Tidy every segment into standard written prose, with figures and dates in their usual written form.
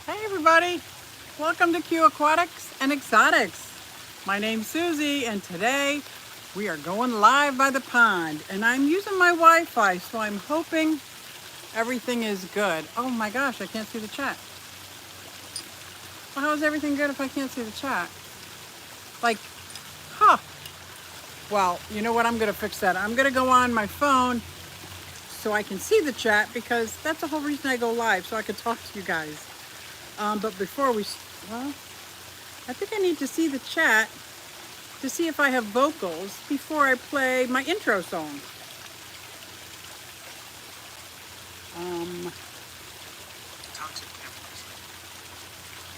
Hey everybody, welcome to QueAquatics and Exotics. My name's Suzy and today we are going live by the pond and I'm using my Wi-Fi, so I'm hoping everything is good. Oh my gosh, I can't see the chat. Well, how is everything good if I can't see the chat? Like, huh. Well, you know what, I'm gonna fix that. I'm gonna go on my phone so I can see the chat because that's the whole reason I go live, so I can talk to you guys. But before well, I think I need to see the chat to see if I have vocals before I play my intro song.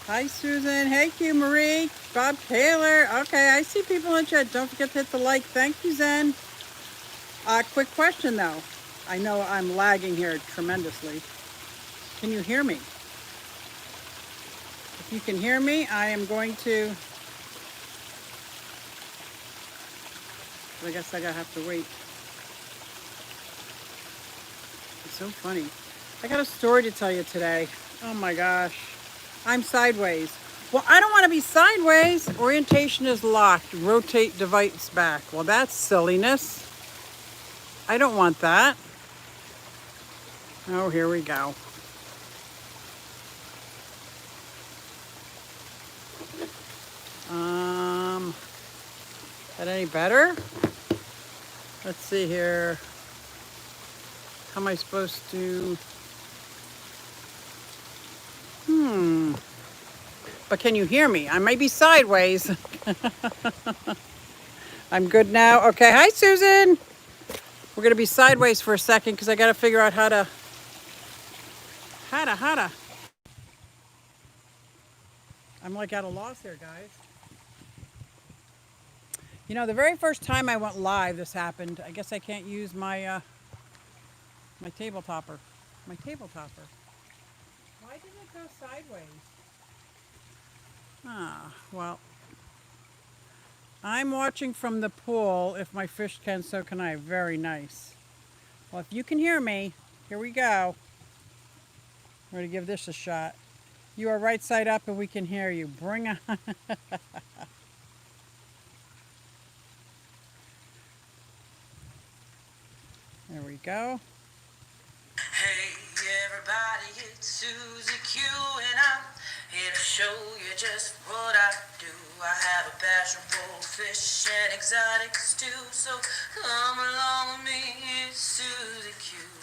Hi Susan, hey Q Marie, Bob Taylor. Okay, I see people in chat. Don't forget to hit the like. Thank you, Zen. Quick question though. I know I'm lagging here tremendously. Can you hear me? If you can hear me, I am going to, I guess I gotta have to wait. It's so funny. I got a story to tell you today. Oh my gosh. I'm sideways. Well, I don't want to be sideways. Orientation is locked. Rotate device back. Well, that's silliness. I don't want that. Oh, here we go. That any better? Let's see here. How am I supposed to? But can you hear me? I might be sideways. I'm good now. Okay, hi Susan. We're gonna be sideways for a second because I gotta figure out how to. I'm like at a loss here, guys. You know, the very first time I went live, this happened. I guess I can't use my my table topper. My table topper. Why did it go sideways? Well, I'm watching from the pool. If my fish can, so can I. Very nice. Well, if you can hear me, here we go. We're going to give this a shot. You are right side up and we can hear you. Bring on. There we go. Hey everybody, it's SuzyQue and I'm here to show you just what I do. I have a passion for fish and exotics too, so come along with me, it's SuzyQue.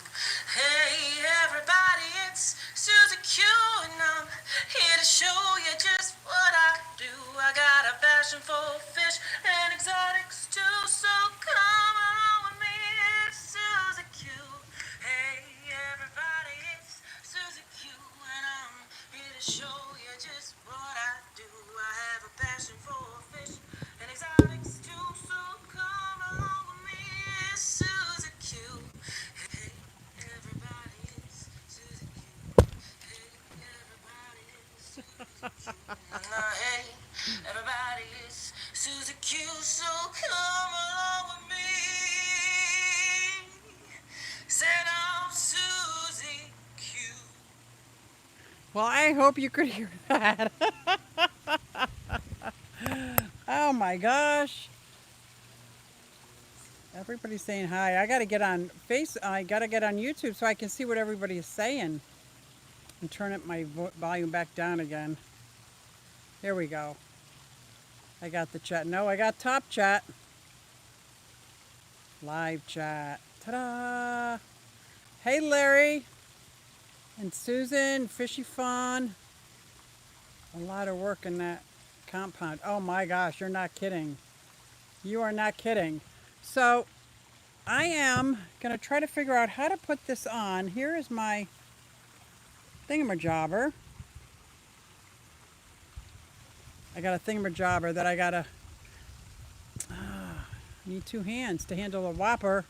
Hey everybody, it's SuzyQue and I'm here to show you just what I do. I got a passion for fish and exotics too, so come along with me, it's SuzyQue. Hey everybody, it's SuzyQue and I'm here to show you just what I do. I have a passion for fish and exotics too, so come along with me, it's SuzyQue. Hey everybody, it's SuzyQue. Hey everybody, it's SuzyQue. Hey everybody, it's SuzyQue, so come along with me. Well, I hope you could hear that. Oh my gosh. Everybody's saying hi. I gotta get on YouTube so I can see what everybody is saying. And turn up my volume back down again. Here we go. I got the chat. No, I got top chat. Live chat. Ta-da! Hey Larry and Susan, Fishy Fawn. A lot of work in that compound. Oh my gosh, you're not kidding. You are not kidding. So I am gonna try to figure out how to put this on. Here is my thingamajobber. I got a thingamajobber that I gotta need two hands to handle a whopper.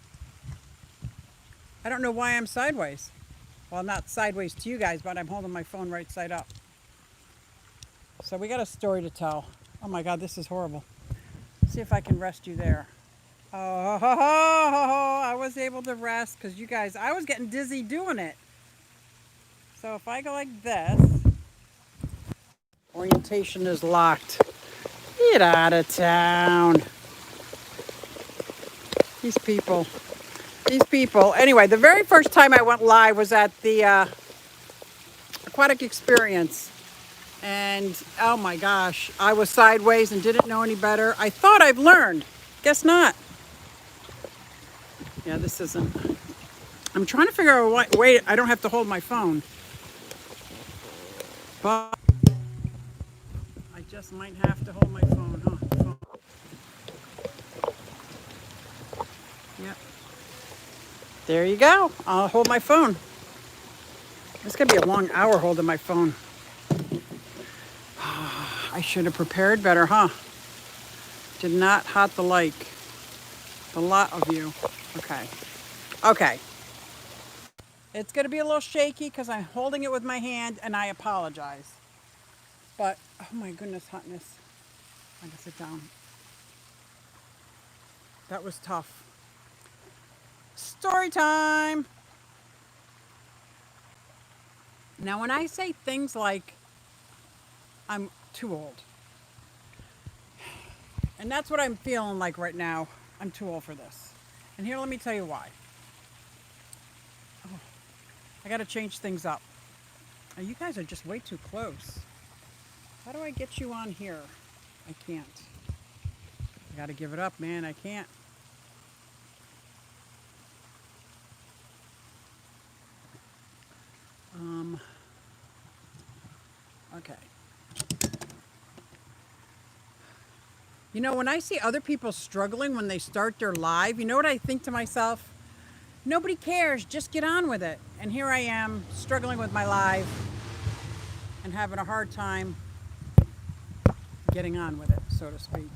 I don't know why I'm sideways. Well, not sideways to you guys, but I'm holding my phone right side up. So we got a story to tell. Oh my God, this is horrible. See if I can rest you there. Oh, I was able to rest because you guys, I was getting dizzy doing it. So if I go like this, Orientation is locked. Get out of town. These people. These people. Anyway, the very first time I went live was at the Aquatic Experience. And oh my gosh, I was sideways and didn't know any better. I thought I've learned. Guess not. Yeah, this isn't. I'm trying to figure out a way I don't have to hold my phone. But I just might have to hold my phone, huh? Yep. There you go. I'll hold my phone. It's going to be a long hour holding my phone. I should have prepared better, huh? Did not hot the like. The lot of you. Okay. Okay. It's going to be a little shaky because I'm holding it with my hand, and I apologize. But, oh my goodness, hotness. I can sit down. That was tough. Story time. Now, when I say things like, I'm too old. And that's what I'm feeling like right now. I'm too old for this. And here, let me tell you why. Oh, I got to change things up. Now, you guys are just way too close. How do I get you on here? I can't. I got to give it up, man. I can't. Okay. You know, when I see other people struggling when they start their live, you know what I think to myself? Nobody cares, just get on with it. And here I am, struggling with my live and having a hard time getting on with it, so to speak.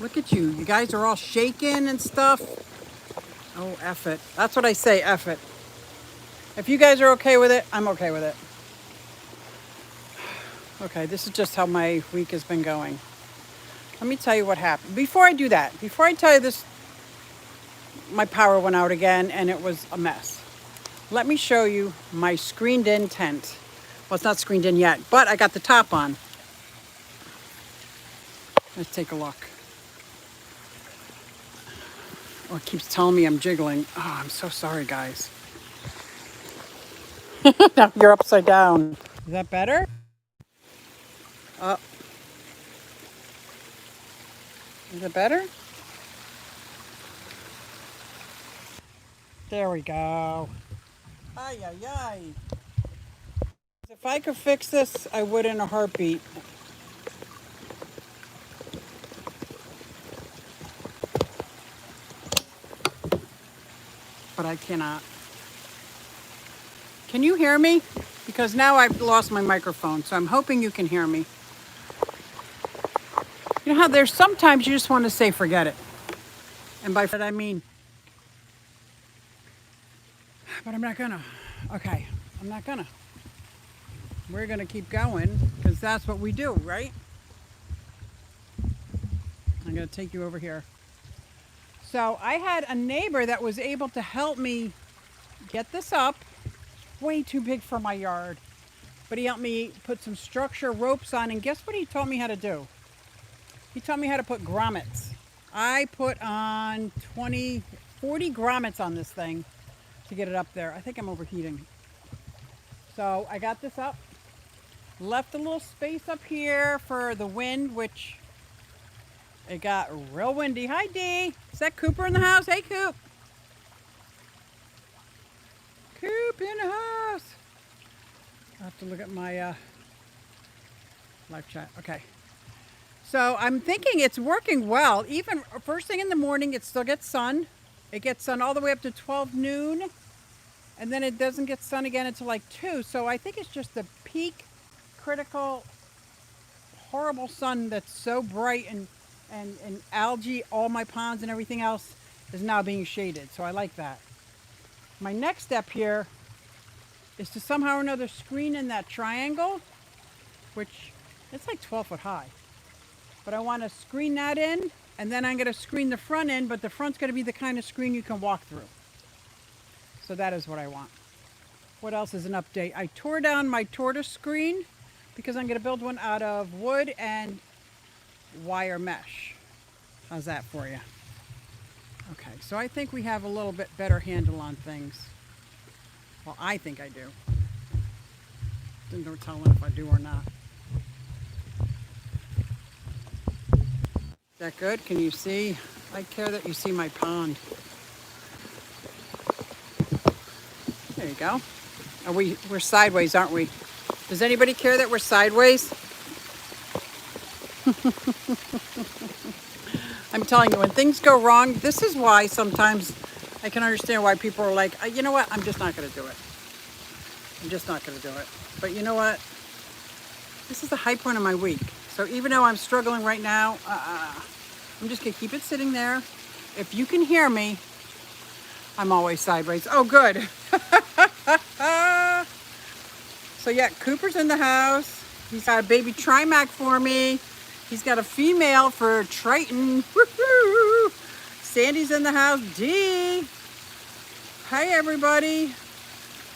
Look at you, you guys are all shaking and stuff. Oh, F it. That's what I say, F it. If you guys are okay with it, I'm okay with it. Okay, this is just how my week has been going. Let me tell you what happened. Before I do that, before I tell you this, my power went out again and it was a mess. Let me show you my screened in tent. Well, it's not screened in yet, but I got the top on. Let's take a look. Oh, it keeps telling me I'm jiggling. Oh, I'm so sorry, guys. Now you're upside down. Is that better? Is it better? There we go. Ay, ay, ay. If I could fix this, I would in a heartbeat. But I cannot. Can you hear me? Because now I've lost my microphone, so I'm hoping you can hear me. You know how there's sometimes you just want to say forget it. And by that I mean, but I'm not gonna. Okay, I'm not gonna. We're gonna keep going because that's what we do, right? I'm gonna take you over here. So I had a neighbor that was able to help me get this up. Way too big for my yard. But he helped me put some structure ropes on, and guess what he taught me how to do? He taught me how to put grommets. I put on 40 grommets on this thing to get it up there. I think I'm overheating. So I got this up, left a little space up here for the wind, which it got real windy. Hi, Dee. Is that Cooper in the house? Hey, Coop. Coop in the house. I have to look at my live chat. Okay. So I'm thinking it's working well. Even first thing in the morning, it still gets sun. It gets sun all the way up to 12 noon. And then it doesn't get sun again until like 2. So I think it's just the peak, critical, horrible sun that's so bright and algae, all my ponds and everything else is now being shaded. So I like that. My next step here is to somehow or another screen in that triangle, which it's like 12 foot high. But I want to screen that in, and then I'm going to screen the front end, but the front's going to be the kind of screen you can walk through. So that is what I want. What else is an update? I tore down my tortoise screen because I'm going to build one out of wood and wire mesh. How's that for you? Okay, so I think we have a little bit better handle on things. Well, I think I do. There's no telling if I do or not. Is that good? Can you see? I care that you see my pond. There you go. We're sideways, aren't we? Does anybody care that we're sideways? I'm telling you, when things go wrong, this is why sometimes I can understand why people are like, you know what, I'm just not going to do it. I'm just not going to do it. But you know what? This is the high point of my week. So even though I'm struggling right now, I'm just going to keep it sitting there. If you can hear me, I'm always sideways. Oh, good. So yeah, Cooper's in the house. He's got a baby Trimac for me. He's got a female for Triton. Woo-hoo! Sandy's in the house. Dee. Hi, everybody.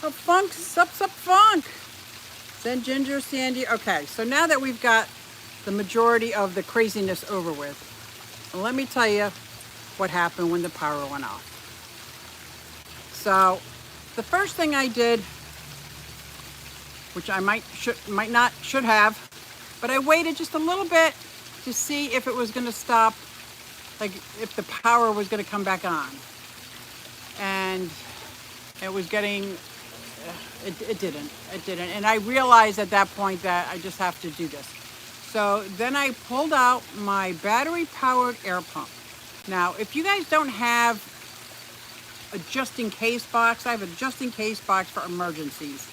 Oh, Funk. Sup, Funk. Then Ginger, Sandy. Okay, so now that we've got the majority of the craziness over with, let me tell you what happened when the power went off. So the first thing I did, which I might not should have, but I waited just a little bit to see if it was going to stop, like if the power was going to come back on. And it was getting, it didn't. And I realized at that point that I just have to do this. So then I pulled out my battery powered air pump. Now, if you guys don't have a just in case box, I have a just in case box for emergencies.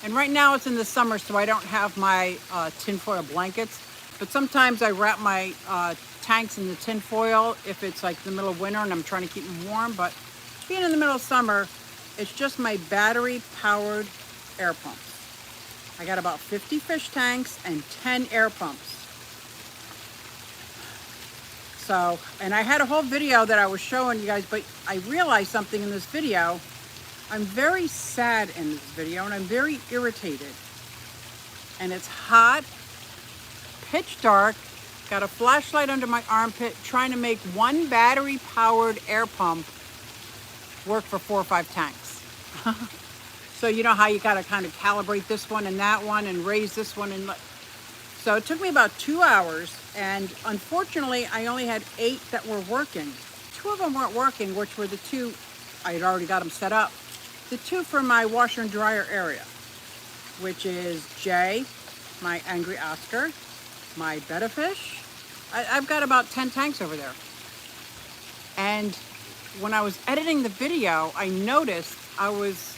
And right now it's in the summer, so I don't have my tinfoil blankets. But sometimes I wrap my tanks in the tinfoil if it's like the middle of winter and I'm trying to keep them warm. But being in the middle of summer, it's just my battery powered air pumps. I got about 50 fish tanks and 10 air pumps. So, and I had a whole video that I was showing you guys, but I realized something in this video. I'm very sad in this video and I'm very irritated. And it's hot, pitch dark, got a flashlight under my armpit trying to make one battery powered air pump work for 4 or 5 tanks. So you know how you gotta kind of calibrate this one and that one and raise this one. And so it took me about 2 hours, and unfortunately I only had 8 that were working. 2 of them weren't working, which were the 2, I had already got them set up. The 2 for my washer and dryer area, which is Jay, my Angry Oscar, my Betta Fish. I've got about 10 tanks over there. And when I was editing the video, I noticed I was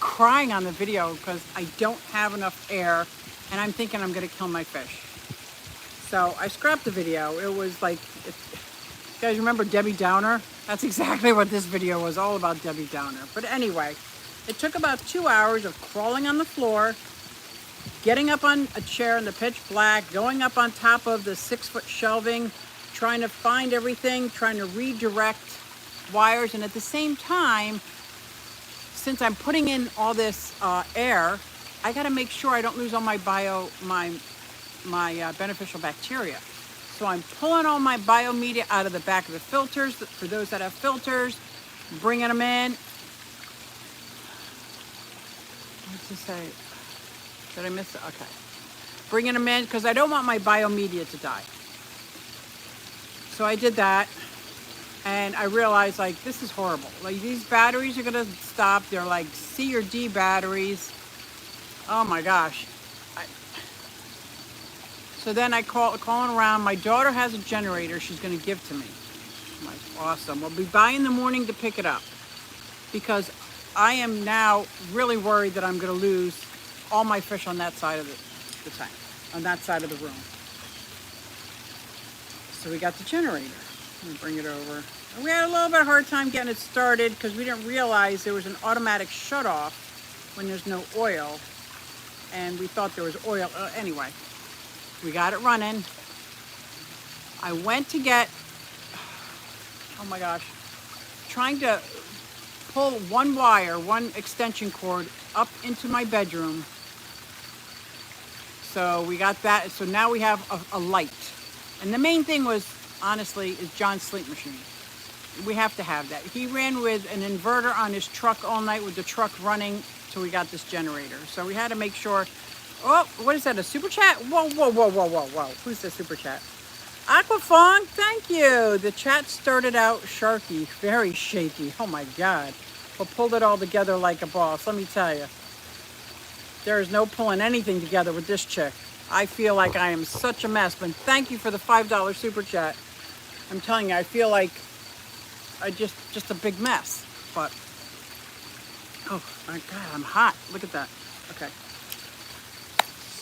crying on the video because I don't have enough air and I'm thinking I'm gonna kill my fish. So I scrapped the video. It was like, you guys remember Debbie Downer? That's exactly what this video was, all about Debbie Downer. But anyway, it took about 2 hours of crawling on the floor, getting up on a chair in the pitch black, going up on top of the 6-foot shelving, trying to find everything, trying to redirect wires. And at the same time, since I'm putting in all this air, I got to make sure I don't lose all my beneficial bacteria. So I'm pulling all my biomedia out of the back of the filters, for those that have filters, bringing them in. What's it say? Did I miss it? Okay. Bringing them in because I don't want my biomedia to die. So I did that. And I realized, like, this is horrible. Like, these batteries are going to stop. They're like C or D batteries. Oh my gosh. So then I calling around. My daughter has a generator she's going to give to me. I'm like, awesome. We'll be by in the morning to pick it up. Because I am now really worried that I'm going to lose all my fish on that side of the tank. On that side of the room. So we got the generator. Let me bring it over. And we had a little bit of a hard time getting it started because we didn't realize there was an automatic shut-off when there's no oil. And we thought there was oil. Anyway, we got it running. I went to get, oh my gosh, trying to pull one wire, one extension cord up into my bedroom. So we got that. So now we have a light. And the main thing was, honestly, is John's sleep machine. We have to have that. He ran with an inverter on his truck all night with the truck running till we got this generator. So we had to make sure. Oh, what is that, a super chat? Whoa, whoa, whoa, whoa, whoa, whoa. Who's the super chat? Aquafong, thank you. The chat started out sharky, very shaky. Oh my God. But pulled it all together like a boss, let me tell you. There is no pulling anything together with this chick. I feel like I am such a mess, but thank you for the $5 super chat. I'm telling you, I feel like I just a big mess, but, oh my God, I'm hot. Look at that. Okay.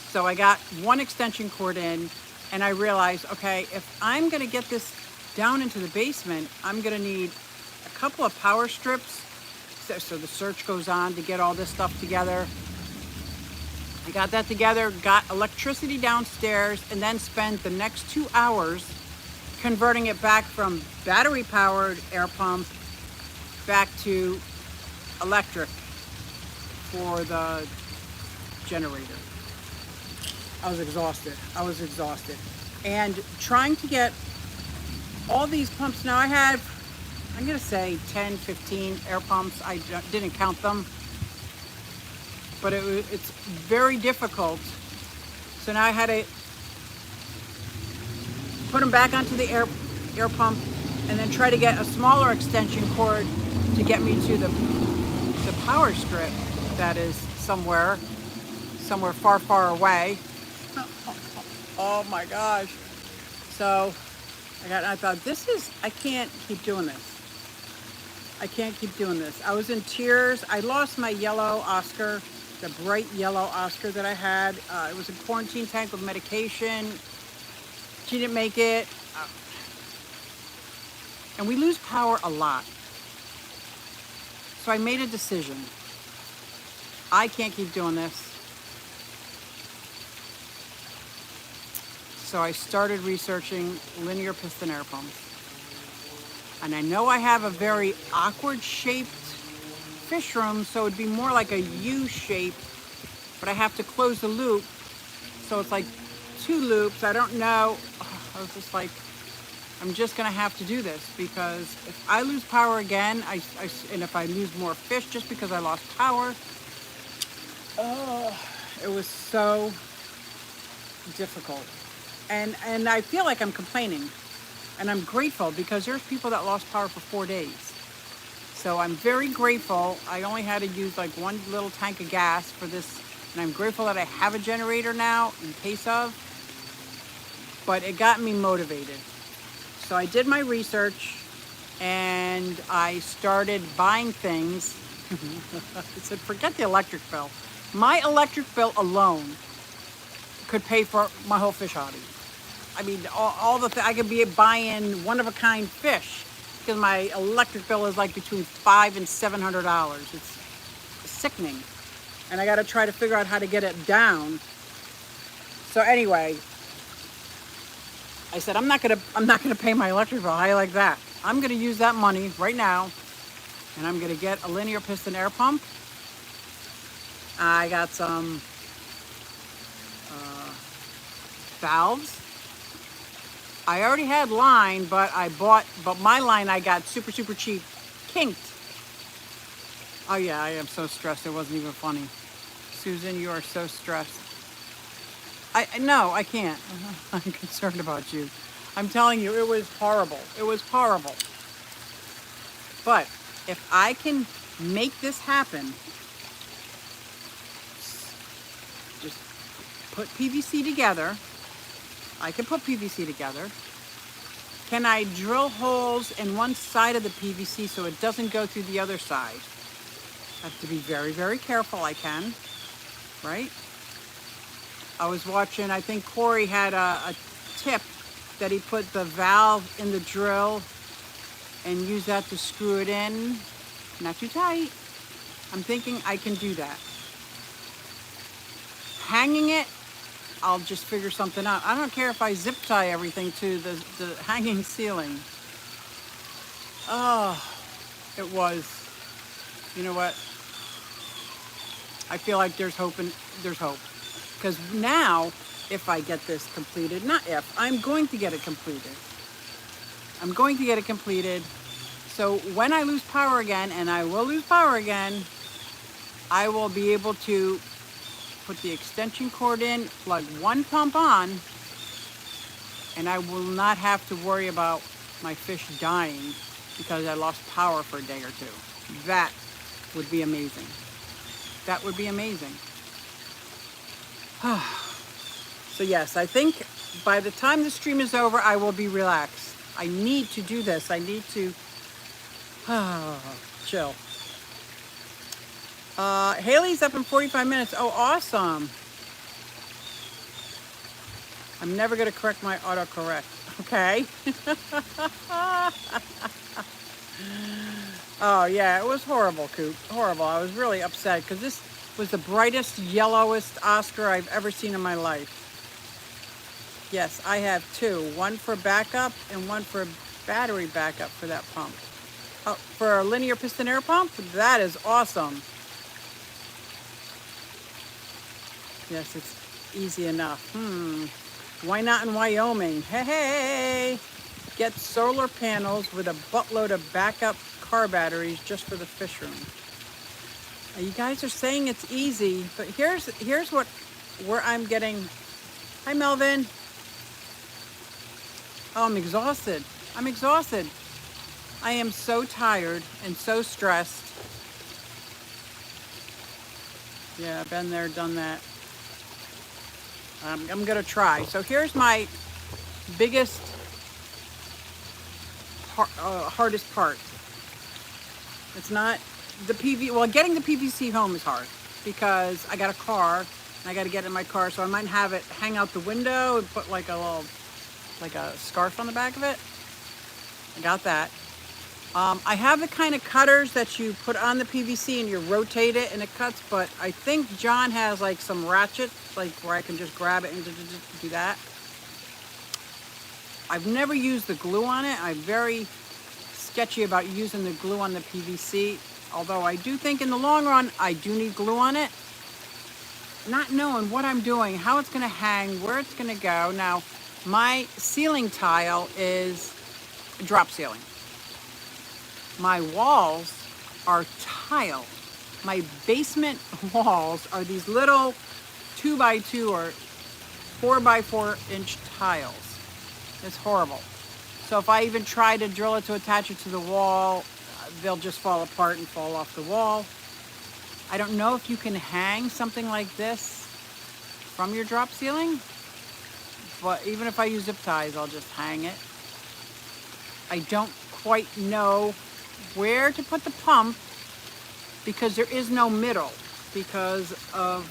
So I got one extension cord in, and I realized, okay, if I'm gonna get this down into the basement, I'm gonna need a couple of power strips. So the search goes on to get all this stuff together. I got that together, got electricity downstairs, and then spent the next 2 hours converting it back from battery powered air pump back to electric for the generator. I was exhausted. And trying to get all these pumps, now I have, I'm gonna say 10, 15 air pumps. I didn't count them, but it's very difficult. So now I had to put them back onto the air pump and then try to get a smaller extension cord to get me to the power strip that is somewhere far, far away. Oh my gosh. So I thought, I can't keep doing this. I can't keep doing this. I was in tears. I lost my yellow Oscar, the bright yellow Oscar that I had. It was a quarantine tank with medication. She didn't make it. And we lose power a lot. So I made a decision. I can't keep doing this. So I started researching linear piston air pumps. And I know I have a very awkward shaped fish room, so it'd be more like a U shape, but I have to close the loop. So it's like 2 loops. I don't know. I was just like, I'm just gonna have to do this, because if I lose power again, and if I lose more fish just because I lost power, it was so difficult. And I feel like I'm complaining, and I'm grateful because there's people that lost power for 4 days. So I'm very grateful. I only had to use like 1 little tank of gas for this, and I'm grateful that I have a generator now in case of, but it got me motivated. So I did my research and I started buying things. I said, forget the electric bill. My electric bill alone could pay for my whole fish hobby. I mean, all the I could be buying one-of-a-kind fish, because my electric bill is like between $500 and $700. It's sickening, and I got to try to figure out how to get it down. So anyway, I said I'm not gonna pay my electric bill. How you like that? I'm gonna use that money right now, and I'm gonna get a linear piston air pump. I got some valves. I already had line, but my line I got super cheap, kinked. Oh yeah, I am so stressed. It wasn't even funny. Susan, you are so stressed. No, I can't. I'm concerned about you. I'm telling you, it was horrible. It was horrible. But if I can make this happen, just put PVC together. I can put PVC together. Can I drill holes in one side of the PVC so it doesn't go through the other side? I have to be very, very careful. I can, right? I was watching, I think Corey had a tip that he put the valve in the drill and use that to screw it in. Not too tight. I'm thinking I can do that. Hanging it, I'll just figure something out. I don't care if I zip tie everything to the hanging ceiling. Oh, it was you know what? I feel like there's hope, because now if I get this completed, not if, I'm going to get it completed. I'm going to get it completed. So when I lose power again, and I will lose power again, I will be able to put the extension cord in, plug one pump on, and I will not have to worry about my fish dying because I lost power for a day or two. That would be amazing. That would be amazing. So yes, I think by the time the stream is over, I will be relaxed. I need to do this. I need to chill. Haley's up in 45 minutes. Oh, awesome. I'm never going to correct my autocorrect. Okay. Oh, yeah, it was horrible, Coop. Horrible. I was really upset because this was the brightest, yellowest Oscar I've ever seen in my life. Yes, I have two. One for backup and one for battery backup for that pump. Oh, for a linear piston air pump? That is awesome. Yes, it's easy enough. Why not in Wyoming? Hey, get solar panels with a buttload of backup car batteries just for the fish room. You guys are saying it's easy, but here's where I'm getting. Hi, Melvin. Oh, I'm exhausted. I'm exhausted. I am so tired and so stressed. Yeah, been there, done that. I'm gonna try. So here's my biggest, hardest part. It's not the well, getting the PVC home is hard because I got a car and I got to get in my car, so I might have it hang out the window and put like a little, like a scarf on the back of it. I got that. I have the kind of cutters that you put on the PVC and you rotate it and it cuts, but I think John has like some ratchets, like where I can just grab it and just do that. I've never used the glue on it. I'm very sketchy about using the glue on the PVC, although I do think in the long run I do need glue on it. Not knowing what I'm doing, how it's going to hang, where it's going to go. Now, my ceiling tile is drop ceiling. My walls are tile. My basement walls are these little 2x2 or 4x4 inch tiles. It's horrible. So if I even try to drill it to attach it to the wall, they'll just fall apart and fall off the wall. I don't know if you can hang something like this from your drop ceiling, but even if I use zip ties, I'll just hang it. I don't quite know where to put the pump because there is no middle, because of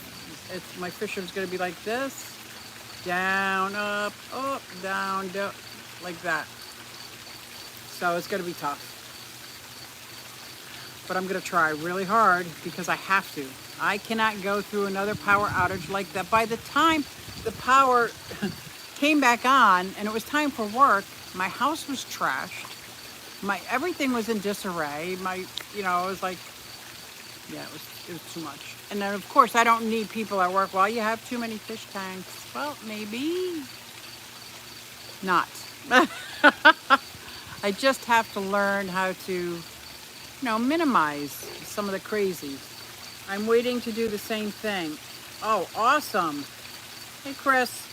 my fish is going to be like this, down, up, down, like that. So it's going to be tough. But I'm going to try really hard because I have to. I cannot go through another power outage like that. By the time the power came back on and it was time for work, my house was trashed. Everything was in disarray. It was like, yeah, it was too much. And then of course I don't need people at work. Well, you have too many fish tanks. Well, maybe not. I just have to learn how to, minimize some of the crazy. I'm waiting to do the same thing. Oh, awesome. Hey, Chris.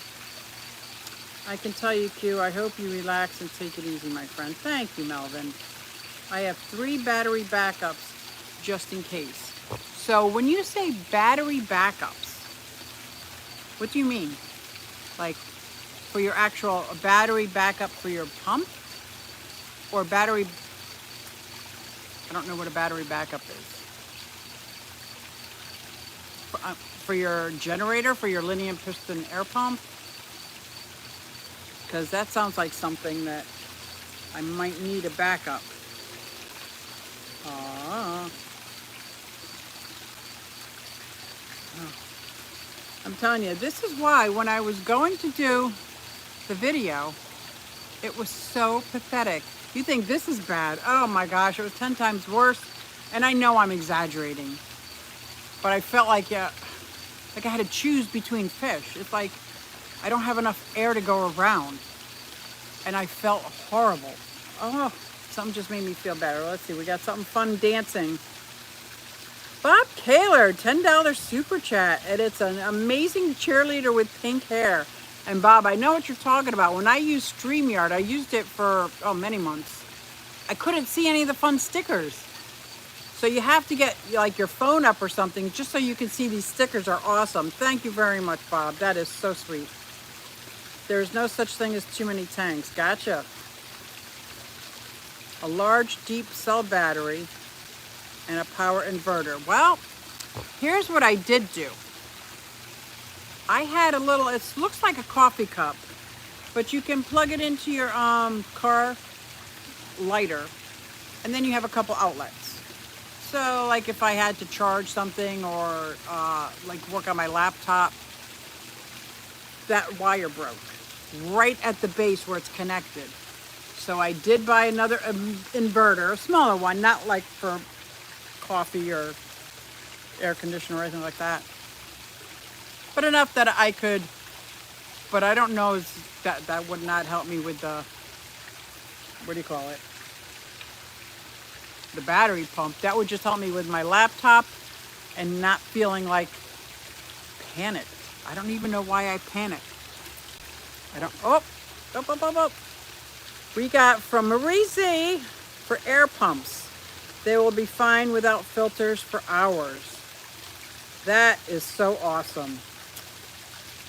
I can tell you, Q, I hope you relax and take it easy, my friend. Thank you, Melvin. I have 3 battery backups just in case. So when you say battery backups, what do you mean? Like for your actual battery backup for your pump? Or battery, I don't know what a battery backup is. For your generator, for your linear piston air pump? Because that sounds like something that I might need a backup. I'm telling you, this is why when I was going to do the video, it was so pathetic. You think this is bad? Oh my gosh, it was 10 times worse. And I know I'm exaggerating, but I felt like I had to choose between fish. It's like I don't have enough air to go around. And I felt horrible. Oh, something just made me feel better. Let's see, we got something fun dancing. Bob Kaler, $10 super chat. And it's an amazing cheerleader with pink hair. And Bob, I know what you're talking about. When I used StreamYard, I used it for, many months. I couldn't see any of the fun stickers. So you have to get like your phone up or something just so you can see these stickers are awesome. Thank you very much, Bob. That is so sweet. There's no such thing as too many tanks. Gotcha. A large deep cell battery and a power inverter. Well, here's what I did do. I had a little, it looks like a coffee cup, but you can plug it into your car lighter, and then you have a couple outlets. So like if I had to charge something or like work on my laptop, that wire broke right at the base where it's connected. So I did buy another inverter, a smaller one, not like for coffee or air conditioner or anything like that, but enough that I could, but I don't know, that would not help me with the, what do you call it? The battery pump. That would just help me with my laptop and not feeling like panicked. I don't even know why I panicked. I don't, We got from Marie Z for air pumps. They will be fine without filters for hours. That is so awesome.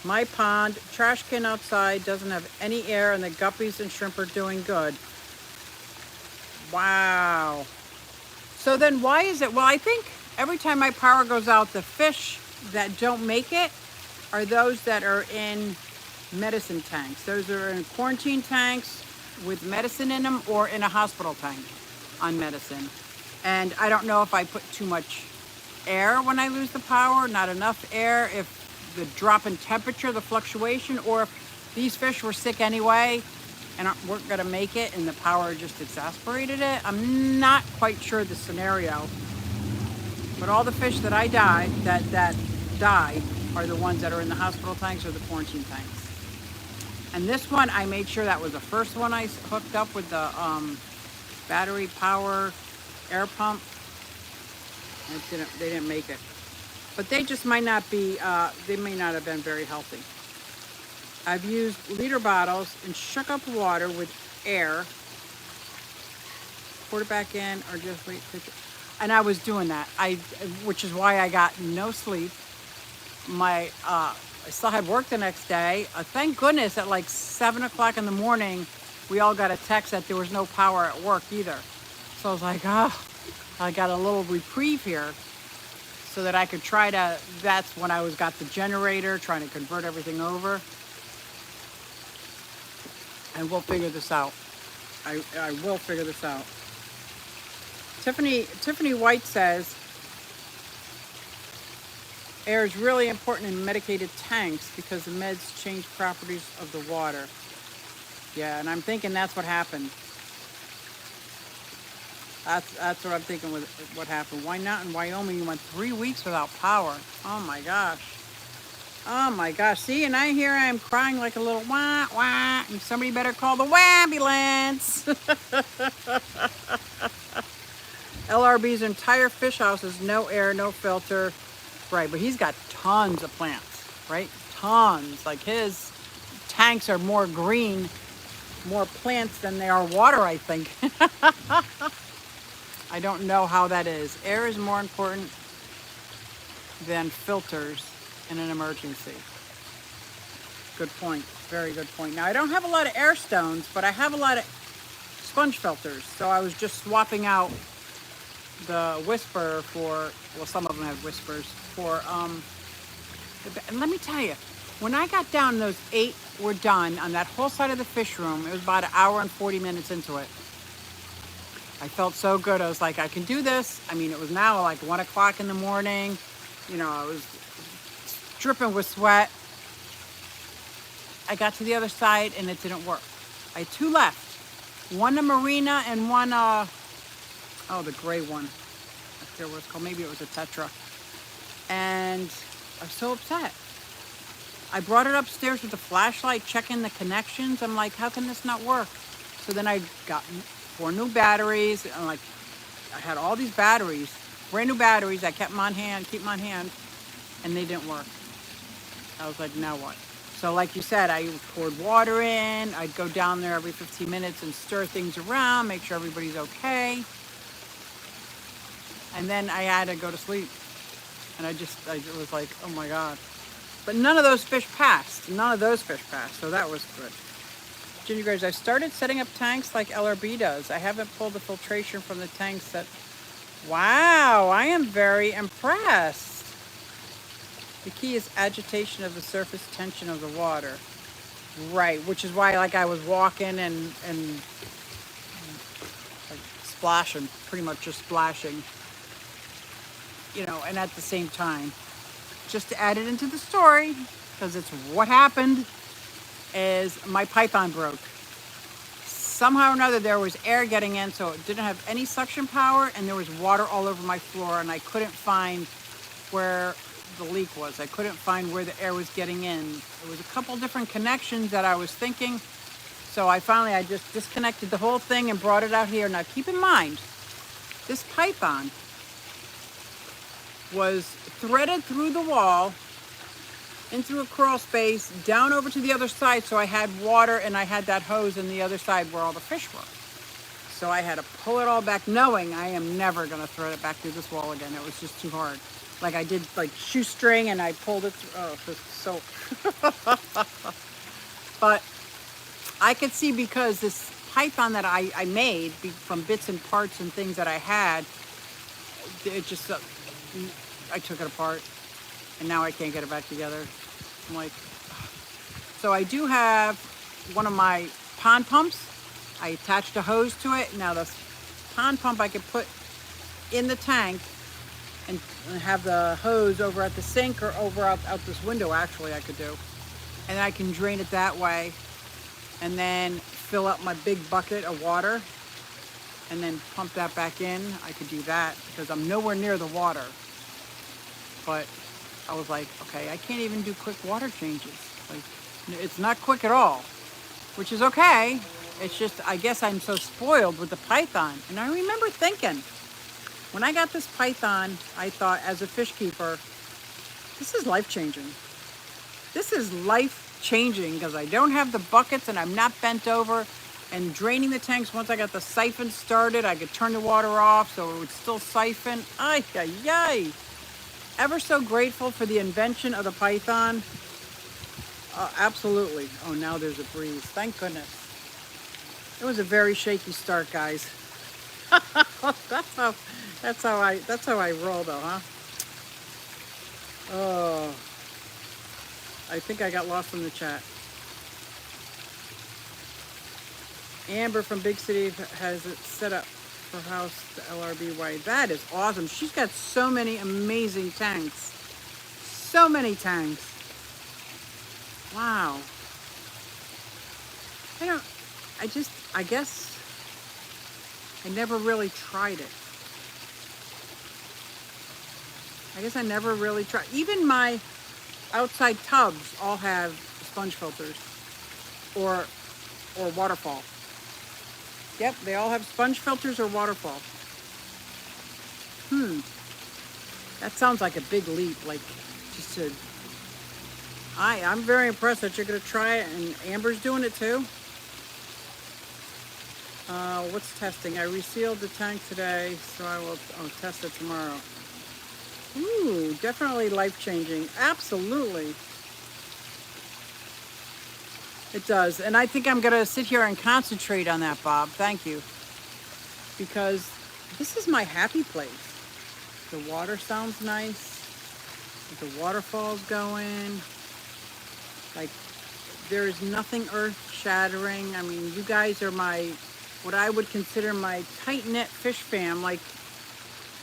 My pond, trash can outside, doesn't have any air and the guppies and shrimp are doing good. Wow. So then why is it? Well, I think every time my power goes out, the fish that don't make it are those that are in medicine tanks. Those are in quarantine tanks with medicine in them or in a hospital tank on medicine. And I don't know if I put too much air when I lose the power, not enough air, if the drop in temperature, the fluctuation, or if these fish were sick anyway and weren't gonna make it and the power just exasperated it. I'm not quite sure the scenario, but all the fish that I die, that die are the ones that are in the hospital tanks or the quarantine tanks. And this one, I made sure that was the first one I hooked up with the battery power air pump. They didn't make it. But they just might not be, they may not have been very healthy. I've used liter bottles and shook up water with air. Poured it back in or just wait. And I was doing that, which is why I got no sleep. I still had work the next day. Thank goodness at like 7 o'clock in the morning, we all got a text that there was no power at work either. So I was like, I got a little reprieve here so that I could try to, that's when I got the generator, trying to convert everything over. And we'll figure this out. I will figure this out. Tiffany White says, air is really important in medicated tanks because the meds change properties of the water. Yeah, and I'm thinking that's what happened. That's what I'm thinking with what happened. Why not in Wyoming you went 3 weeks without power? Oh my gosh. Oh my gosh. See, and here I am crying like a little wah wah, and somebody better call the ambulance. LRB's entire fish house is no air, no filter. Right, but he's got tons of plants, right? Tons. Like his tanks are more green, more plants than they are water, I think. I don't know how that is. Air is more important than filters in an emergency. Good point. Very good point. Now, I don't have a lot of air stones, but I have a lot of sponge filters. So I was just swapping out the whisper for, well, some of them have whispers for, and let me tell you, when I got down, those 8 were done on that whole side of the fish room. It was about 1 hour and 40 minutes into it. I felt so good. I was like, I can do this. I mean, it was now like 1 o'clock in the morning. You know, I was dripping with sweat. I got to the other side and it didn't work. I had 2 left. One a marina and one, oh, the gray one. forget what it's called. Maybe it was a Tetra. And I was so upset. I brought it upstairs with the flashlight, checking the connections. I'm like, how can this not work? So then I got 4 new batteries. I'm like, I had all these batteries, brand new batteries. I kept them on hand, keep them on hand, and they didn't work. I was like, now what? So like you said, I poured water in. I'd go down there every 15 minutes and stir things around, make sure everybody's okay. And then I had to go to sleep. And I was like, oh my God. But none of those fish passed. None of those fish passed. So that was good. Ginger guys, I started setting up tanks like LRB does. I haven't pulled the filtration from the tanks that... Wow, I am very impressed. The key is agitation of the surface tension of the water. Right, which is why like I was walking and like splashing, pretty much just splashing. You know, and at the same time, just to add it into the story, because it's what happened, is my python broke. Somehow or another there was air getting in, so it didn't have any suction power, and there was water all over my floor, and I couldn't find where the leak was. I couldn't find where the air was getting in. There was a couple different connections that I was thinking, so I just disconnected the whole thing and brought it out here. Now keep in mind, this python was threaded through the wall, into a crawl space, down over to the other side, so I had water and I had that hose in the other side where all the fish were. So I had to pull it all back, knowing I am never going to thread it back through this wall again. It was just too hard. Like I did like shoestring and I pulled it through. Oh, this is so... But I could see, because this python that I made from bits and parts and things that I had, it just... I took it apart and now I can't get it back together. I'm like, ugh. So I do have one of my pond pumps. I attached a hose to it. Now the pond pump I could put in the tank and have the hose over at the sink or over out this window, actually I could do. And I can drain it that way and then fill up my big bucket of water and then pump that back in. I could do that because I'm nowhere near the water. But I was like, okay, I can't even do quick water changes. Like, it's not quick at all, which is okay. It's just, I guess I'm so spoiled with the python. And I remember thinking, when I got this python, I thought, as a fish keeper, this is life-changing. This is life-changing because I don't have the buckets and I'm not bent over. And draining the tanks, once I got the siphon started, I could turn the water off so it would still siphon. Ay, ay, ay. Ever so grateful for the invention of the python. Absolutely. Oh, now there's a breeze. Thank goodness. It was a very shaky start, guys. that's how I roll, though, huh? Oh, I think I got lost in the chat. Amber from Big City has it set up for house the LRBY. That is awesome. She's got so many amazing tanks. So many tanks. Wow. I guess I never really tried it. I guess I never really tried. Even my outside tubs all have sponge filters or waterfall. Yep, they all have sponge filters or waterfall. That sounds like a big leap, like just to... I'm very impressed that you're going to try it, and Amber's doing it too. What's testing? I resealed the tank today, so I will test it tomorrow. Ooh, definitely life-changing. Absolutely. It does. And I think I'm going to sit here and concentrate on that, Bob. Thank you. Because this is my happy place. The water sounds nice. The waterfall's going. Like, there is nothing earth-shattering. I mean, you guys are what I would consider my tight-knit fish fam. Like,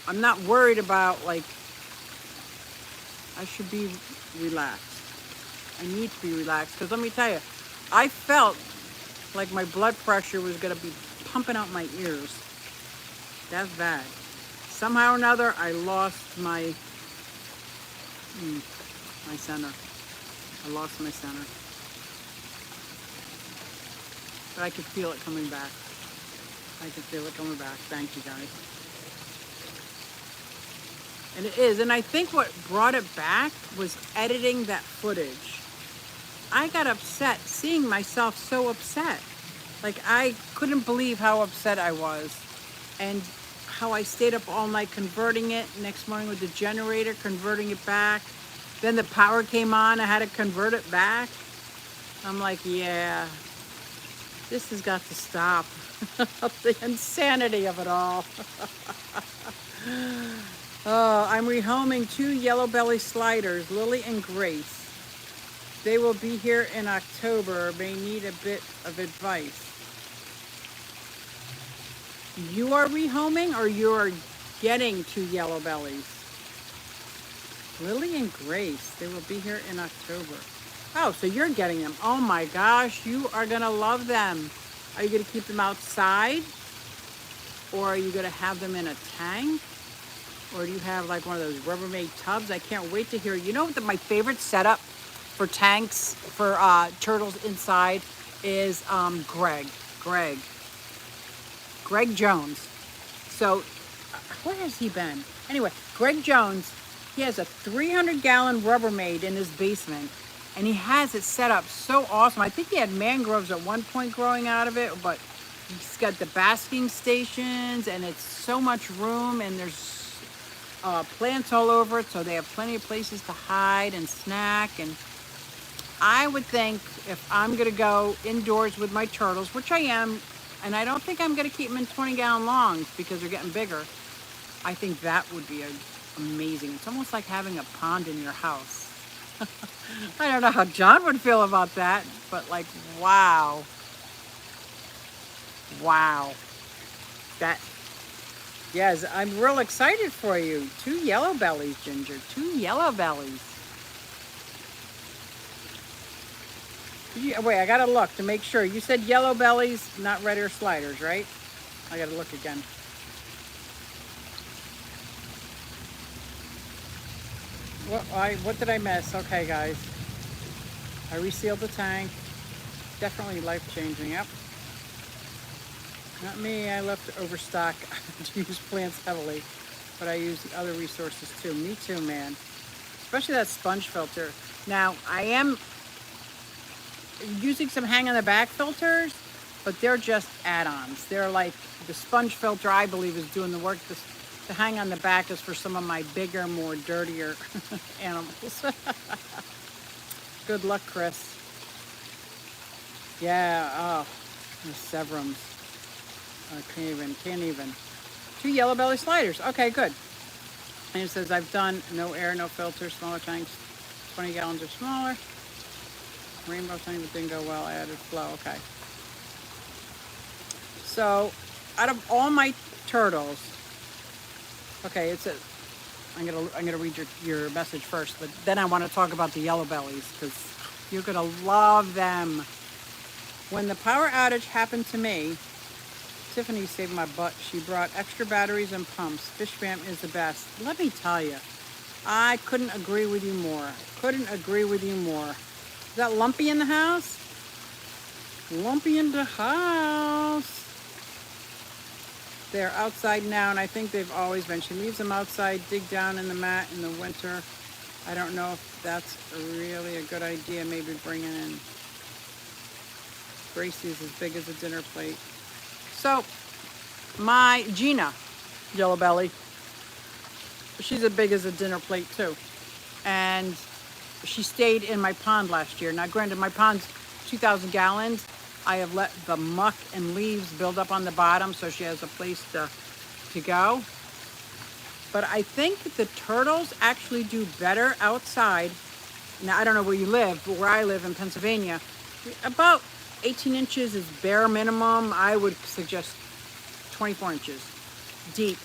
I'm not worried about, like, I should be relaxed. I need to be relaxed. Because let me tell you, I felt like my blood pressure was going to be pumping out my ears. That's bad. somehow or another, I lost my my center. I lost my center. But I could feel it coming back. I could feel it coming back. Thank you, guys. And it is. And I think what brought it back was editing that footage. I got upset seeing myself so upset. Like, I couldn't believe how upset I was. And how I stayed up all night converting it. Next morning with the generator, converting it back. Then the power came on. I had to convert it back. I'm like, yeah, this has got to stop. The insanity of it all. Oh, I'm rehoming 2 yellow belly sliders, Lily and Grace. They will be here in October. May need a bit of advice. You are rehoming or you are getting 2 yellow bellies? Lily and Grace, they will be here in October. Oh, so you're getting them. Oh my gosh, you are going to love them. Are you going to keep them outside? Or are you going to have them in a tank? Or do you have like one of those Rubbermaid tubs? I can't wait to hear. You know what my favorite setup for tanks, for turtles inside is Greg Jones. So, where has he been? Anyway, Greg Jones, he has a 300-gallon Rubbermaid in his basement. And he has it set up so awesome. I think he had mangroves at one point growing out of it, but he's got the basking stations and it's so much room and there's plants all over it, so they have plenty of places to hide and snack. And I would think if I'm gonna go indoors with my turtles, which I am, and I don't think I'm gonna keep them in 20-gallon longs because they're getting bigger, I think that would be amazing. It's almost like having a pond in your house. I don't know how John would feel about that, but like, wow. Wow. That, yes, I'm real excited for you. 2 yellow bellies, Ginger. 2 yellow bellies. Wait, I gotta look to make sure. You said yellow bellies, not red ear sliders, right? I gotta look again. What did I miss? Okay, guys. I resealed the tank. Definitely life-changing, yep. Not me, I left overstock to use plants heavily, but I use the other resources too. Me too, man. Especially that sponge filter. Now, I am using some hang on the back filters, but they're just add-ons. They're like, the sponge filter, I believe, is doing the work. The hang on the back is for some of my bigger, more dirtier animals. Good luck, Chris. Yeah, oh, the Severums. I can't even. 2 yellow belly sliders. Okay, good. And it says I've done no air, no filter, smaller tanks, 20 gallons or smaller. Rainbow tank, but didn't go well. I added flow. Okay. So, out of all my turtles, okay, it says I'm gonna read your message first, but then I want to talk about the yellow bellies because you're gonna love them. When the power outage happened to me, Tiffany saved my butt. She brought extra batteries and pumps. Fish Spam is the best. Let me tell you, I couldn't agree with you more. Couldn't agree with you more. Is that Lumpy in the house? Lumpy in the house. They're outside now, and I think they've always been. She leaves them outside, dig down in the mat in the winter. I don't know if that's really a good idea. Maybe bringing in Gracie's as big as a dinner plate. So, my Gina, yellow belly, she's as big as a dinner plate too. And she stayed in my pond last year. Now, granted, my pond's 2,000 gallons. I have let the muck and leaves build up on the bottom so she has a place to go. But I think the turtles actually do better outside. Now, I don't know where you live, but where I live in Pennsylvania, about 18 inches is bare minimum. I would suggest 24 inches deep.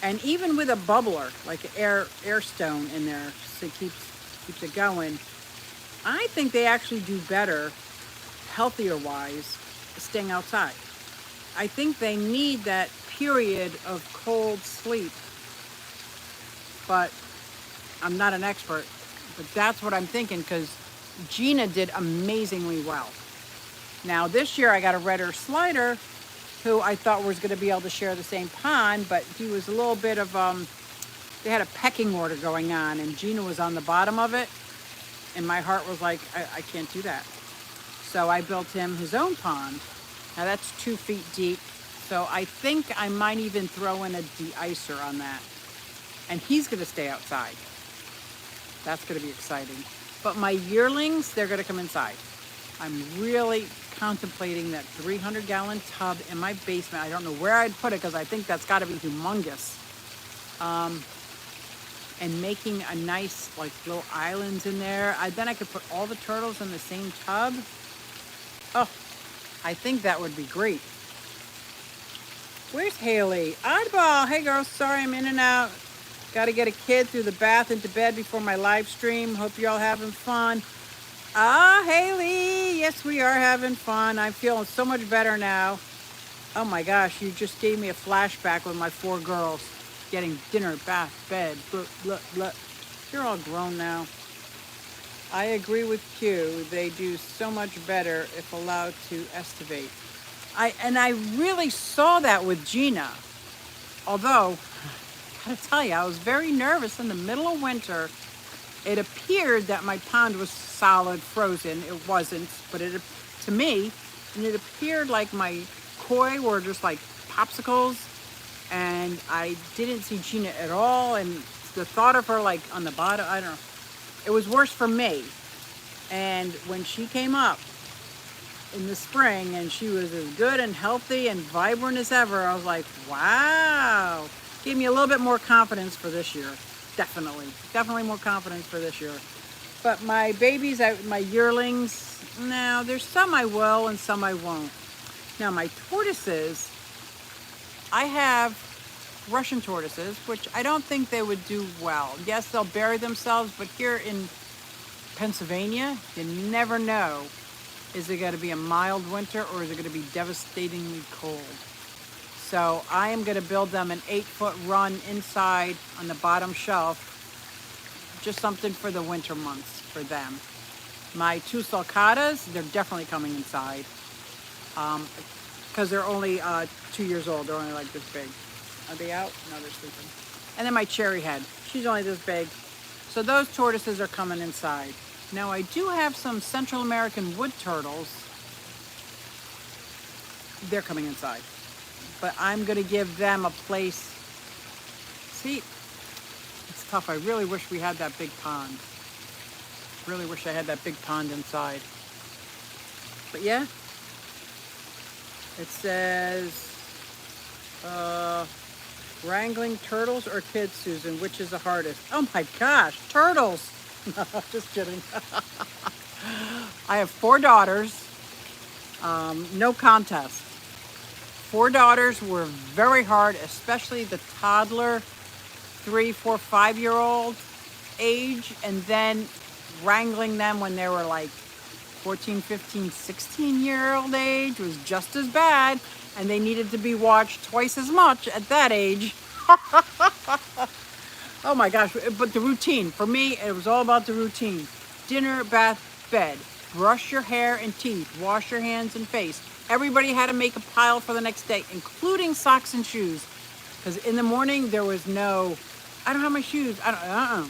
And even with a bubbler, like an air stone in there, so it keeps it going, I think they actually do better, healthier wise, staying outside. I think they need that period of cold sleep but I'm not an expert. But that's what I'm thinking, because Gina did amazingly well. Now this year I got a redder slider who I thought was going to be able to share the same pond, but he was a little bit of, they had a pecking order going on, and Gina was on the bottom of it, and my heart was like, I can't do that. So I built him his own pond. Now that's 2 feet deep, so I think I might even throw in a de-icer on that. And he's going to stay outside. That's going to be exciting. But my yearlings, they're going to come inside. I'm really contemplating that 300-gallon tub in my basement. I don't know where I'd put it, because I think that's got to be humongous. And making a nice, like, little islands in there. Then I could put all the turtles in the same tub. Oh, I think that would be great. Where's Haley? Oddball. Hey, girl. Sorry, I'm in and out. Got to get a kid through the bath into bed before my live stream. Hope you're all having fun. Ah, Haley. Yes, we are having fun. I'm feeling so much better now. Oh, my gosh. You just gave me a flashback with my 4 girls. Getting dinner, bath, bed, blah, blah, blah. You're all grown now. I agree with Q. They do so much better if allowed to estivate. I really saw that with Gina. Although, I gotta tell you, I was very nervous in the middle of winter. It appeared that my pond was solid frozen. It wasn't, but to me, and it appeared like my koi were just like popsicles. And I didn't see Gina at all, and the thought of her like on the bottom, I don't know, it was worse for me. And when she came up in the spring and she was as good and healthy and vibrant as ever, I was like, wow. Gave me a little bit more confidence for this year. Definitely more confidence for this year. But my babies, my yearlings, now there's some I will and some I won't. Now my tortoises, I have Russian tortoises, which I don't think they would do well. Yes, they'll bury themselves, but here in Pennsylvania, you never know. Is it going to be a mild winter, or is it going to be devastatingly cold? So I am going to build them an 8-foot run inside on the bottom shelf. Just something for the winter months for them. My 2 sulcatas, they're definitely coming inside. Because they're only 2 years old. They're only like this big. Are they out? No, they're sleeping. And then my cherry head. She's only this big. So those tortoises are coming inside. Now I do have some Central American wood turtles. They're coming inside. But I'm going to give them a place. See, it's tough. I really wish we had that big pond. Really wish I had that big pond inside. But yeah. It says, wrangling turtles or kids, Susan, which is the hardest? Oh my gosh, turtles. No, just kidding. I have 4 daughters, no contest. 4 daughters were very hard, especially the toddler, 3, 4, 5-year-old age, and then wrangling them when they were like 14, 15, 16-year-old age was just as bad, and they needed to be watched twice as much at that age. Oh my gosh, but the routine, for me, it was all about the routine. Dinner, bath, bed, brush your hair and teeth, wash your hands and face. Everybody had to make a pile for the next day, including socks and shoes. Because in the morning, there was no, I don't have my shoes, I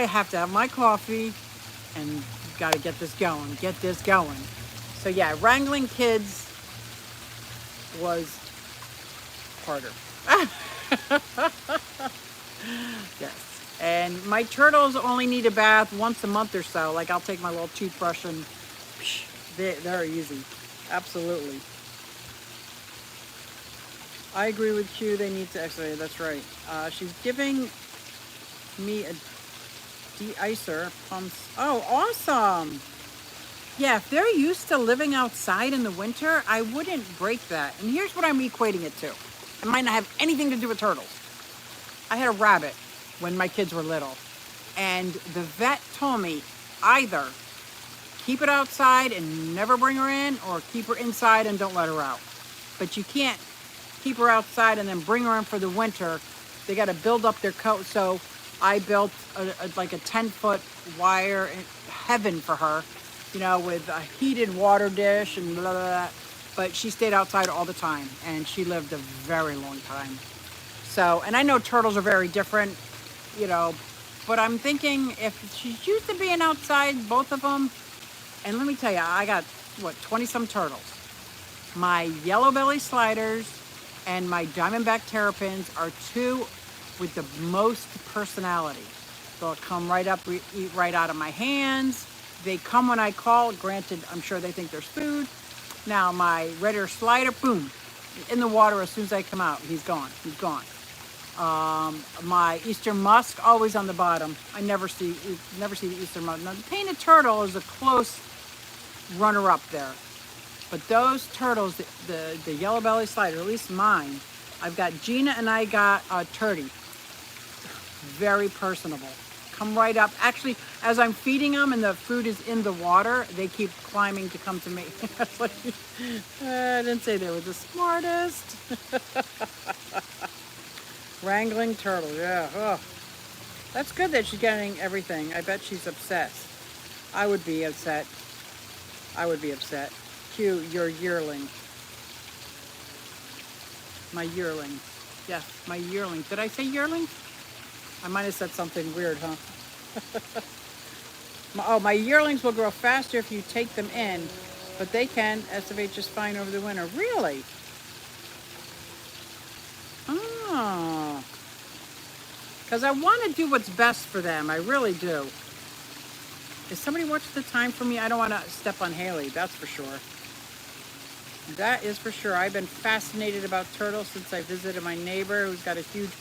have to have my coffee and got to get this going. So yeah, wrangling kids was harder. Yes. And my turtles only need a bath once a month or so. Like I'll take my little toothbrush and they're easy. Absolutely. I agree with Q. They need to exfoliate. That's right. She's giving me a de-icer pumps. Oh, awesome. Yeah, if they're used to living outside in the winter, I wouldn't break that. And here's what I'm equating it to. It might not have anything to do with turtles. I had a rabbit when my kids were little, and the vet told me either keep it outside and never bring her in, or keep her inside and don't let her out. But you can't keep her outside and then bring her in for the winter they got to build up their coat. So I built like a 10-foot wire heaven for her, you know, with a heated water dish and blah, blah, blah. But she stayed outside all the time, and she lived a very long time. So, and I know turtles are very different, you know, but I'm thinking if she's used to being outside, both of them, and let me tell you, I got, what, 20-some turtles. My yellow belly sliders and my diamondback terrapins are two with the most personality. They'll come right up, eat right out of my hands. They come when I call. Granted, I'm sure they think there's food. Now, my red ear slider, boom, in the water as soon as I come out. He's gone. He's gone. My Eastern musk, always on the bottom. I never see the Eastern musk. Now, the painted turtle is a close runner-up there. But those turtles, the yellow belly slider, at least mine, I've got Gina and I got Turdy. Very personable. Come right up. Actually, as I'm feeding them and the food is in the water, they keep climbing to come to me. I didn't say they were the smartest. Wrangling turtle, yeah. Oh. That's good that she's getting everything. I bet she's obsessed. I would be upset. I would be upset. Q, your yearling. My yearling. Yeah, my yearling. Did I say yearling? I might have said something weird, huh? My yearlings will grow faster if you take them in, but they can SFH just fine over the winter. Really? Oh. Because I want to do what's best for them. I really do. Is somebody watching the time for me? I don't want to step on Haley, that's for sure. That is for sure. I've been fascinated about turtles since I visited my neighbor who's got a huge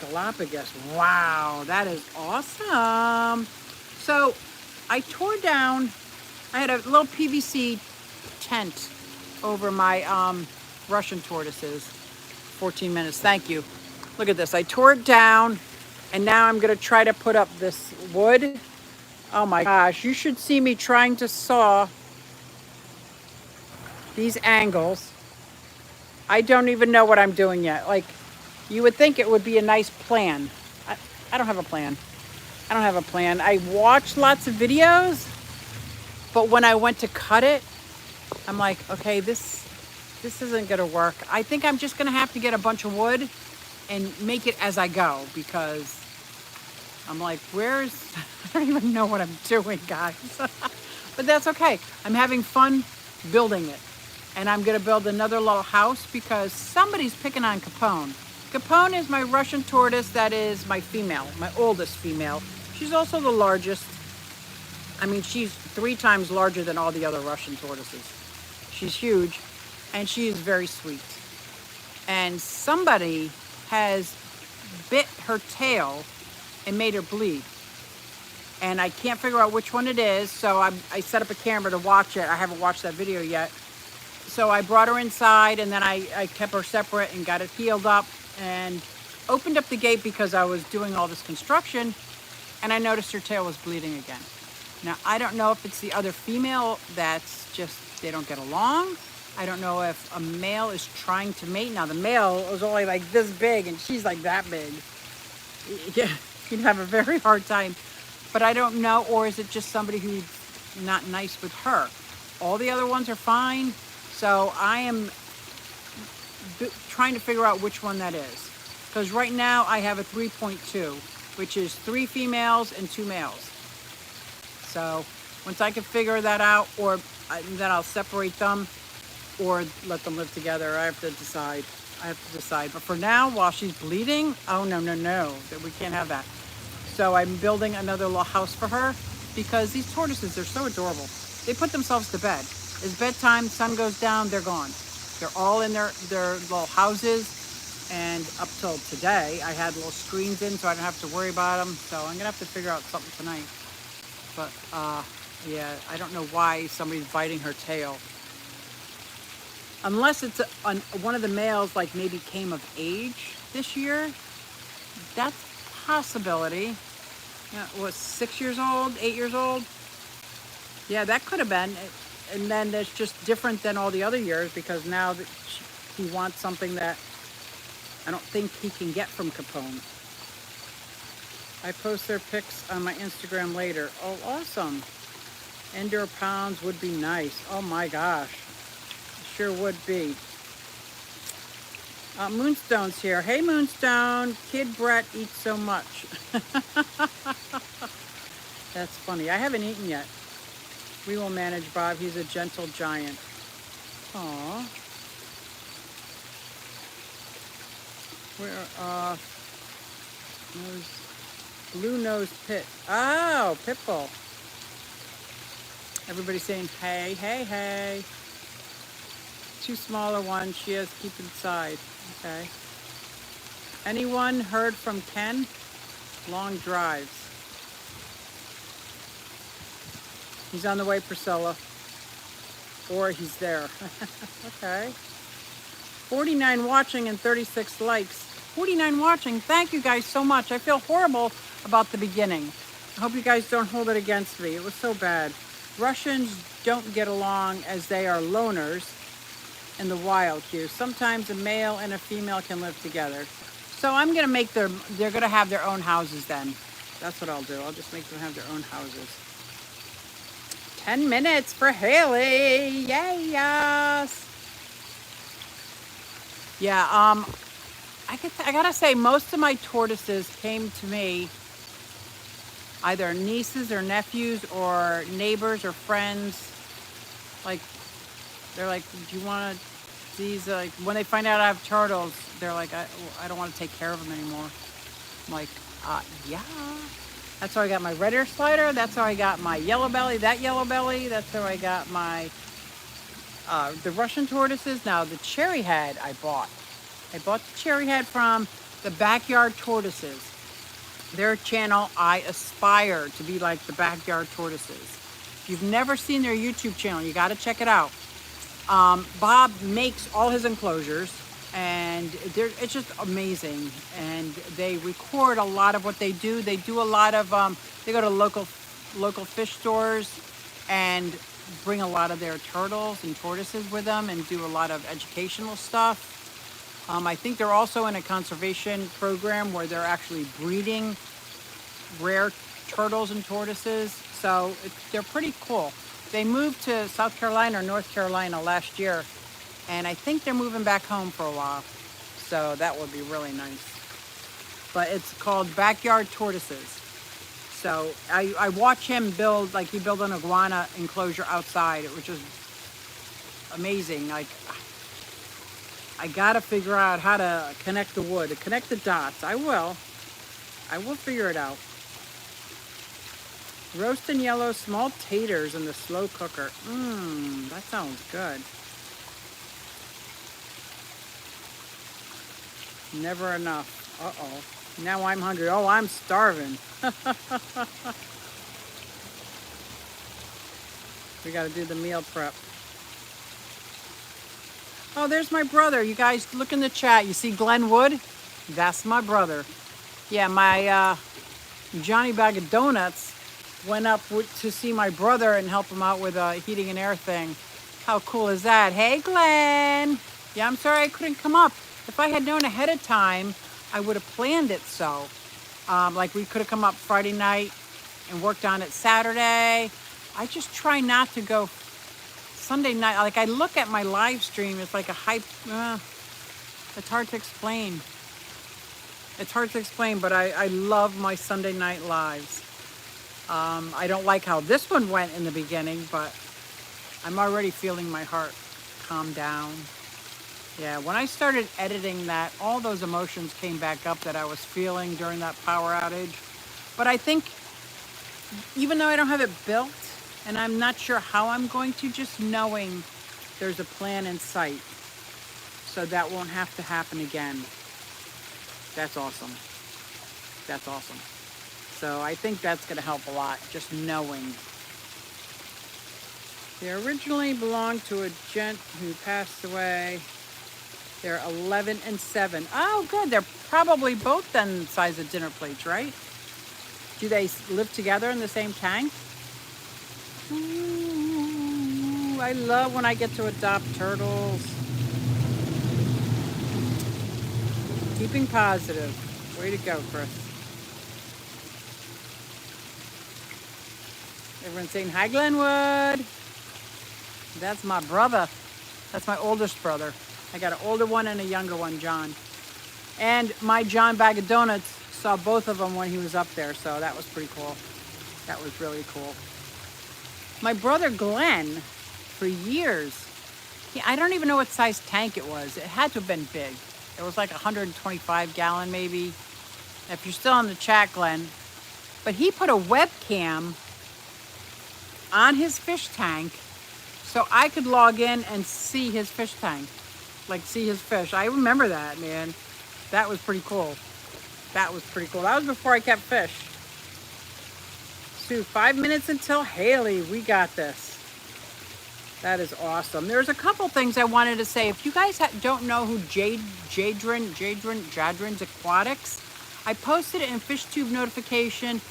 Galapagos. Wow, that is awesome. So I tore down, I had a little PVC tent over my Russian tortoises. 14 minutes, thank you. Look at this, I tore it down and now I'm gonna try to put up this wood. Oh my gosh, you should see me trying to saw these angles. I don't even know what I'm doing yet. Like, you would think it would be a nice plan. I don't have a plan. I don't have a plan. I watched lots of videos, but when I went to cut it, I'm like, okay, this isn't gonna work. I think I'm just gonna have to get a bunch of wood and make it as I go, because I'm like, I don't even know what I'm doing, guys. But that's okay. I'm having fun building it. And I'm gonna build another little house because somebody's picking on Capone. Capone is my Russian tortoise that is my female, my oldest female. She's also the largest. I mean, she's 3 times larger than all the other Russian tortoises. She's huge and she is very sweet. And somebody has bit her tail and made her bleed. And I can't figure out which one it is, so I set up a camera to watch it. I haven't watched that video yet. So I brought her inside and then I kept her separate and got it healed up and opened up the gate because I was doing all this construction and I noticed her tail was bleeding again. Now, I don't know if it's the other female that's just, they don't get along. I don't know if a male is trying to mate. Now, the male is only like this big and she's like that big. Yeah, you'd have a very hard time. But I don't know, or is it just somebody who's not nice with her? All the other ones are fine. So I am trying to figure out which one that is. Because right now I have a 3.2, which is 3 females and 2 males. So once I can figure that out, or then I'll separate them or let them live together. I have to decide. But for now, while she's bleeding, oh no, that we can't have that. So I'm building another little house for her because these tortoises, they're so adorable. They put themselves to bed. It's bedtime, sun goes down, they're gone. They're all in their little houses. And up till today, I had little screens in so I don't have to worry about them. So I'm gonna have to figure out something tonight. But yeah, I don't know why somebody's biting her tail. Unless it's one of the males like maybe came of age this year. That's a possibility. Yeah, was 6 years old, 8 years old? Yeah, that could have been. And then it's just different than all the other years because now that he wants something that I don't think he can get from Capone. I post their pics on my Instagram later. Oh, awesome. Indoor pounds would be nice. Oh my gosh. Sure would be. Moonstone's here. Hey, Moonstone. Kid Brett eats so much. That's funny. I haven't eaten yet. We will manage, Bob. He's a gentle giant. Aww. Where, blue nose pit. Oh, Pitbull. Everybody's saying, hey, hey, hey. Two smaller ones she has to keep inside. Okay. Anyone heard from Ken? Long drives. He's on the way, Priscilla. Or he's there. Okay. 49 watching and 36 likes. 49 watching. Thank you guys so much. I feel horrible about the beginning. I hope you guys don't hold it against me. It was so bad. Russians don't get along as they are loners in the wild, Q. Sometimes a male and a female can live together. So I'm going to make they're going to have their own houses then. That's what I'll do. I'll just make them have their own houses. 10 minutes for Haley. Yay, yes. Yeah, I gotta say, most of my tortoises came to me, either nieces or nephews or neighbors or friends. Like, they're like, do you want these? Like, when they find out I have turtles, they're like, I don't want to take care of them anymore. I'm like, yeah. That's how I got my red ear slider. That's how I got my yellow belly, that yellow belly. That's how I got my, the Russian tortoises. Now, the cherry head I bought. I bought the cherry head from the Backyard Tortoises. Their channel, I aspire to be like the Backyard Tortoises. If you've never seen their YouTube channel, you got to check it out. Bob makes all his enclosures, and it's just amazing. And they record a lot of what they do. They do a lot of, they go to local fish stores and bring a lot of their turtles and tortoises with them and do a lot of educational stuff. I think they're also in a conservation program where they're actually breeding rare turtles and tortoises. So they're pretty cool. They moved to South Carolina or North Carolina last year, and I think they're moving back home for a while. So that would be really nice. But it's called Backyard Tortoises. So I watch him build, like he built an iguana enclosure outside. It was just amazing. Like, I gotta figure out how to connect the wood, to connect the dots. I will figure it out. Roast and yellow small taters in the slow cooker. That sounds good. Never enough. Uh-oh. Now I'm hungry. Oh, I'm starving. We gotta do the meal prep. Oh, there's my brother. You guys look in the chat. You see Glenn Wood? That's my brother. Yeah, my Johnny Bag of Donuts went up to see my brother and help him out with a heating and air thing. How cool is that? Hey, Glenn. Yeah, I'm sorry I couldn't come up. If I had known ahead of time, I would have planned it so. Like we could have come up Friday night and worked on it Saturday. I just try not to go Sunday night. Like I look at my live stream, it's like a hype. It's hard to explain. It's hard to explain, but I love my Sunday night lives. I don't like how this one went in the beginning, but I'm already feeling my heart calm down. Yeah, when I started editing that, all those emotions came back up that I was feeling during that power outage. But I think, even though I don't have it built, and I'm not sure how I'm going to, just knowing there's a plan in sight, so that won't have to happen again. That's awesome. That's awesome. So I think that's going to help a lot, just knowing. They originally belonged to a gent who passed away. They're 11 and 7. Oh, good. They're probably both then the size of dinner plates, right? Do they live together in the same tank? Ooh, I love when I get to adopt turtles. Keeping positive. Way to go, Chris. Everyone's saying hi, Glenwood. That's my brother. That's my oldest brother. I got an older one and a younger one, John. And my John Bag of Donuts saw both of them when he was up there, so that was pretty cool. That was really cool. My brother Glenn, for years, I don't even know what size tank it was. It had to have been big. It was like 125 gallon maybe. If you're still in the chat, Glenn. But he put a webcam on his fish tank so I could log in and see his fish tank. Like see his fish. I remember that, man. That was pretty cool. That was pretty cool. That was before I kept fish. Sue, 5 minutes until Haley. We got this. That is awesome. There's a couple things I wanted to say. If you guys don't know who Jadrin's Aquatics, I posted it in FishTube notification,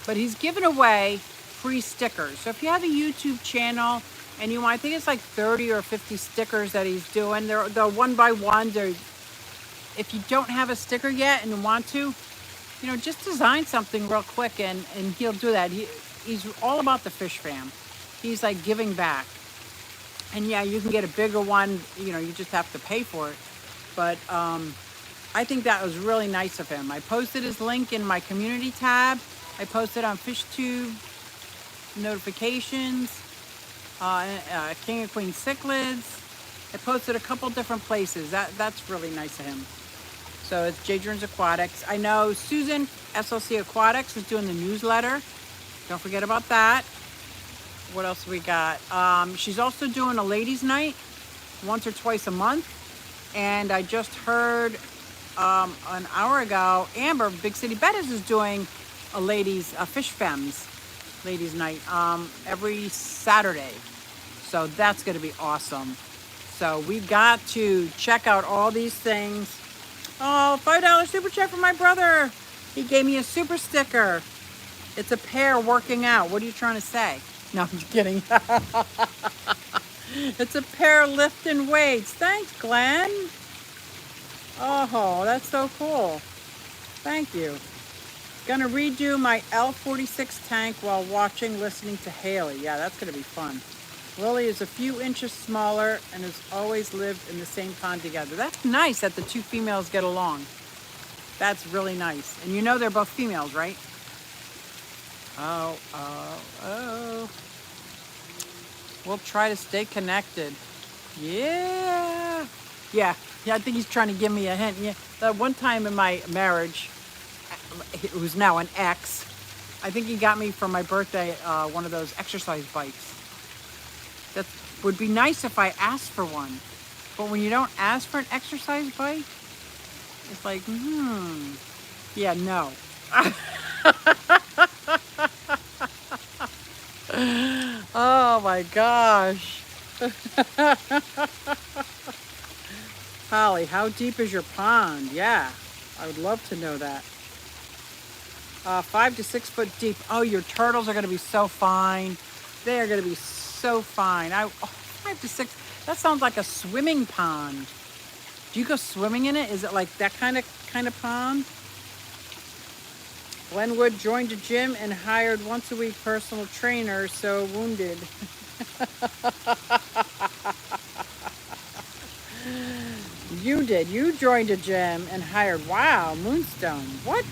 but he's giving away free stickers. So if you have a YouTube channel and you want, I think it's like 30 or 50 stickers that he's doing. They're one by one. If you don't have a sticker yet and you want to, you know, just design something real quick and he'll do that. He's all about the fish fam. He's like giving back. And yeah, you can get a bigger one, you know, you just have to pay for it. But I think that was really nice of him. I posted his link in my community tab. I posted on FishTube notifications, King and Queen Cichlids. I posted a couple different places. That's really nice of him. So it's Jadrin's Aquatics. I know Susan, SLC Aquatics, is doing the newsletter. Don't forget about that. What else we got? She's also doing a ladies' night once or twice a month. And I just heard an hour ago, Amber, Big City Bettis, is doing a Fish Femmes ladies' night every Saturday. So that's going to be awesome. So we've got to check out all these things. Oh, $5 super chat from my brother. He gave me a super sticker. It's a pair working out. What are you trying to say? No, I'm just kidding. It's a pair lifting weights. Thanks, Glenn. Oh, that's so cool. Thank you. Gonna redo my L46 tank while listening to Haley. Yeah, that's gonna be fun. Lily is a few inches smaller and has always lived in the same pond together. That's nice that the two females get along. That's really nice. And you know they're both females, right? Oh. We'll try to stay connected. Yeah, I think he's trying to give me a hint. Yeah, that one time in my marriage, who's now an ex, I think he got me for my birthday one of those exercise bikes. That would be nice if I asked for one. But when you don't ask for an exercise bike, it's like, yeah, no. Oh my gosh. Holly, how deep is your pond? Yeah, I would love to know that. 5 to 6 foot deep. Oh, your turtles are going to be so fine. They are going to be so fine. 5 to 6. That sounds like a swimming pond. Do you go swimming in it? Is it like that kind of pond? Glenwood joined a gym and hired once a week personal trainer, so wounded. You did. You joined a gym and hired. Wow, Moonstone. What?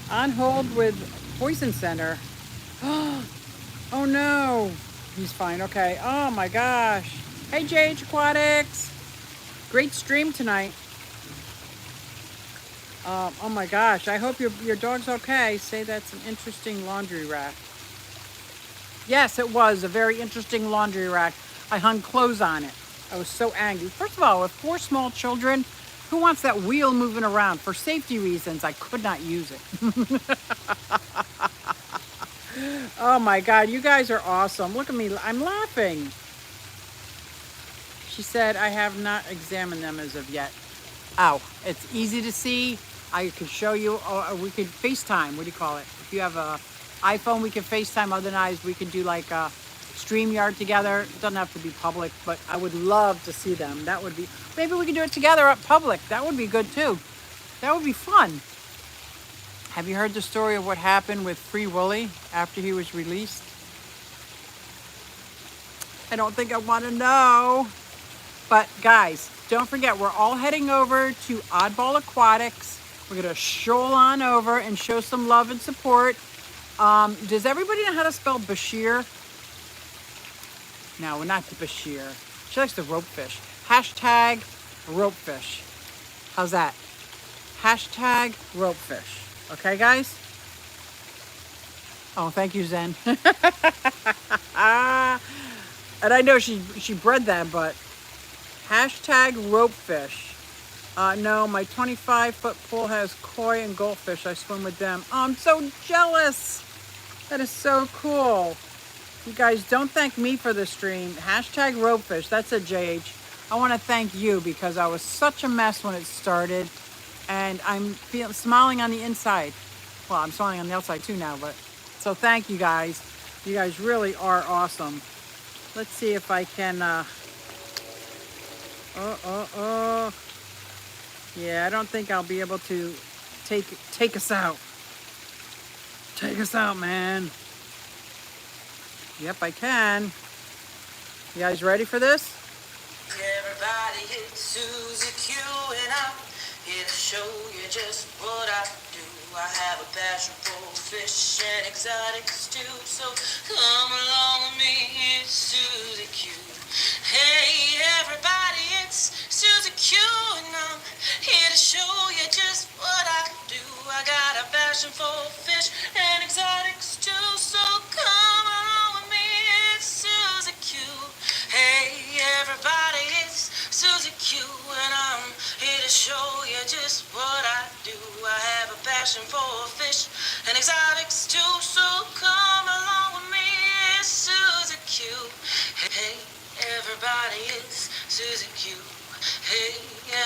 On hold with Poison Center. Oh no. He's fine. Okay. Oh my gosh. Hey, TYCKA. Great stream tonight. Oh my gosh, I hope your dog's okay. Say that's an interesting laundry rack. Yes, it was a very interesting laundry rack. I hung clothes on it. I was so angry. First of all, with 4 small children, who wants that wheel moving around? For safety reasons, I could not use it. Oh my God, you guys are awesome. Look at me, I'm laughing. She said, I have not examined them as of yet. Oh, it's easy to see. I could show you, or we could FaceTime. What do you call it? If you have a iPhone, we can FaceTime. Otherwise, we could do like a StreamYard together. It doesn't have to be public, but I would love to see them. That would be, maybe we could do it together at public. That would be good too. That would be fun. Have you heard the story of what happened with Free Willy after he was released? I don't think I want to know. But guys, don't forget, we're all heading over to Oddball Aquatics. We're going to stroll on over and show some love and support. Does everybody know how to spell Bashir? No, not Bashir. She likes the ropefish. Hashtag ropefish. How's that? Hashtag ropefish. Okay, guys? Oh, thank you, Zen. And I know she bred that, but hashtag ropefish. No, my 25-foot pool has koi and goldfish. I swim with them. Oh, I'm so jealous. That is so cool. You guys, don't thank me for the stream. Hashtag ropefish. That's a JH. I want to thank you because I was such a mess when it started. And I'm smiling on the inside. Well, I'm smiling on the outside too now, but so thank you guys. You guys really are awesome. Let's see if I can, yeah, I don't think I'll be able to take us out. Take us out, man. Yep, I can. You guys ready for this? Everybody, it's SuzyQue, and I'm here to show you just what I do. I have a passion for fish and exotics too, so come along with me, it's SuzyQue. Hey everybody, it's SuzyQue, and I'm here to show you just what I do. I got a passion for fish and exotics too, so come along with me, it's SuzyQue. Hey everybody, it's SuzyQue, and I'm here to show you just what I do. I have a passion for fish and exotics too, so come along with me, it's SuzyQue. Hey everybody, it's SuzyQue. Hey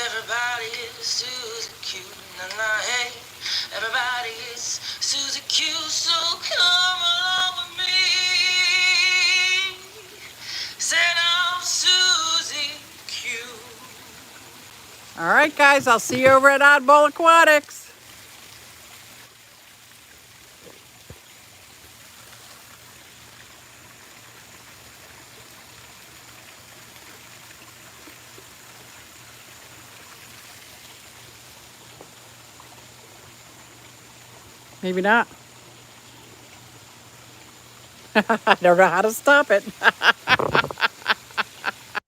everybody, it's SuzyQue. Nah, hey everybody, it's SuzyQue, so come along with me. Said I'm SuzyQue. All right, guys, I'll see you over at Oddball Aquatics. Maybe not. I don't know how to stop it.